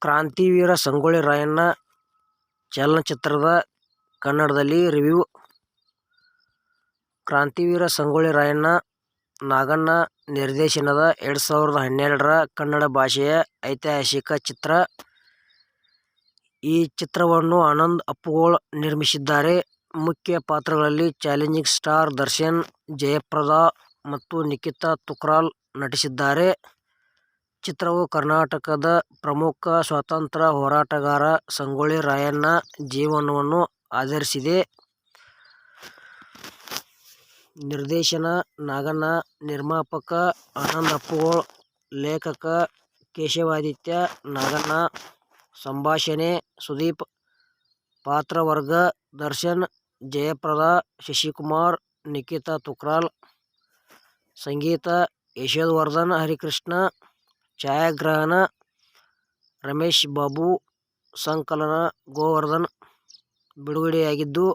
ಕ್ರಾಂತಿವೀರ ಸಂಗೊಳ್ಳಿ ರಾಯಣ್ಣ ಚಲನಚಿತ್ರದ ಕನ್ನಡದಲ್ಲಿ ರಿವ್ಯೂ. ಕ್ರಾಂತಿವೀರ ಸಂಗೊಳ್ಳಿ ರಾಯಣ್ಣ ನಾಗಣ್ಣ ನಿರ್ದೇಶನದ 2012ರ ಕನ್ನಡ ಭಾಷೆಯ ಐತಿಹಾಸಿಕ ಚಿತ್ರ. ಈ ಚಿತ್ರವನ್ನು ಆನಂದ್ ಅಪ್ಪುಗೋಳ್ ನಿರ್ಮಿಸಿದ್ದಾರೆ. ಮುಖ್ಯ ಪಾತ್ರಗಳಲ್ಲಿ ಚಾಲೆಂಜಿಂಗ್ ಸ್ಟಾರ್ ದರ್ಶನ್, ಜಯಪ್ರದಾ ಮತ್ತು ನಿಖಿತಾ ತುಕ್ರಾಲ್ ನಟಿಸಿದ್ದಾರೆ. ಚಿತ್ರವು ಕರ್ನಾಟಕದ ಪ್ರಮುಖ ಸ್ವಾತಂತ್ರ್ಯ ಹೋರಾಟಗಾರ ಸಂಗೊಳ್ಳಿ ರಾಯಣ್ಣ ಜೀವನವನ್ನು ಆಧರಿಸಿದೆ. ನಿರ್ದೇಶನ ನಾಗಣ್ಣ, ನಿರ್ಮಾಪಕ ಆನಂದ್ ಅಪ್ಪುಗೋಳ್, ಲೇಖಕ ಕೇಶವಾದಿತ್ಯ ನಾಗಣ್ಣ, ಸಂಭಾಷಣೆ ಸುದೀಪ್, ಪಾತ್ರವರ್ಗ ದರ್ಶನ್, ಜಯಪ್ರದಾ, ಶಶಿಕುಮಾರ್, ನಿಖಿತಾ ತುಕ್ರಾಲ್, ಸಂಗೀತ ಯಶೋವರ್ಧನ್ ಹರಿಕೃಷ್ಣ, ಛಾಯಾಗ್ರಹಣ ರಮೇಶ್ ಬಾಬು, ಸಂಕಲನ ಗೋವರ್ಧನ್. ಬಿಡುಗಡೆಯಾಗಿದ್ದು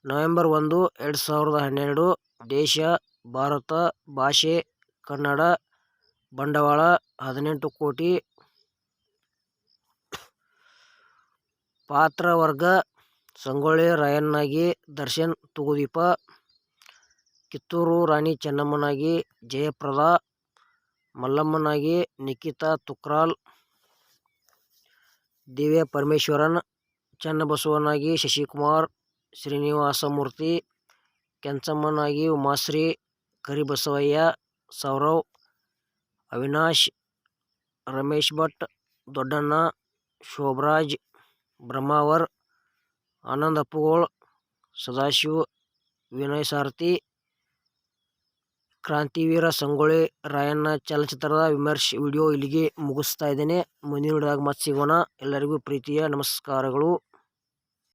ನವೆಂಬರ್ 1, 2012. ದೇಶ ಭಾರತ, ಭಾಷೆ ಕನ್ನಡ, ಬಂಡವಾಳ 18 ಕೋಟಿ. ಪಾತ್ರವರ್ಗ ಸಂಗೊಳ್ಳಿ ರಾಯಣ್ಣನಾಗಿ ದರ್ಶನ್ ತೂಗುದೀಪ, ಕಿತ್ತೂರು ರಾಣಿ ಚೆನ್ನಮ್ಮನಾಗಿ ಜಯಪ್ರದಾ, ಮಲ್ಲಮ್ಮನಾಗಿ ನಿಖಿತಾ ತುಕ್ರಾಲ್, ದಿವ್ಯ ಪರಮೇಶ್ವರನ್, ಚನ್ನಬಸವನಾಗಿ ಶಶಿಕುಮಾರ್, ಶ್ರೀನಿವಾಸಮೂರ್ತಿ, ಕೆಂಚಮ್ಮನಾಗಿ ಉಮಾಶ್ರೀ, ಕರಿಬಸವಯ್ಯ, ಸೌರವ್, ಅವಿನಾಶ್, ರಮೇಶ್ ಭಟ್, ದೊಡ್ಡಣ್ಣ, ಶೋಭರಾಜ್, ಬ್ರಹ್ಮಾವರ್, ಆನಂದ್ ಅಪ್ಪುಗೋಳ್, ಸದಾಶಿವ್, ವಿನಯ್ ಸಾರಥಿ. ಕ್ರಾಂತಿವೀರ ಸಂಗೊಳ್ಳಿ ರಾಯಣ್ಣ ಚಲನಚಿತ್ರದ ವಿಮರ್ಶೆ ವಿಡಿಯೋ ಇಲ್ಲಿಗೆ ಮುಗಿಸ್ತಾ ಇದ್ದೇನೆ. ಮುಂದಿನ ವಿಡಿಯೋದಾಗ ಮತ್ತೆ ಸಿಗೋಣ. ಎಲ್ಲರಿಗೂ ಪ್ರೀತಿಯ ನಮಸ್ಕಾರಗಳು.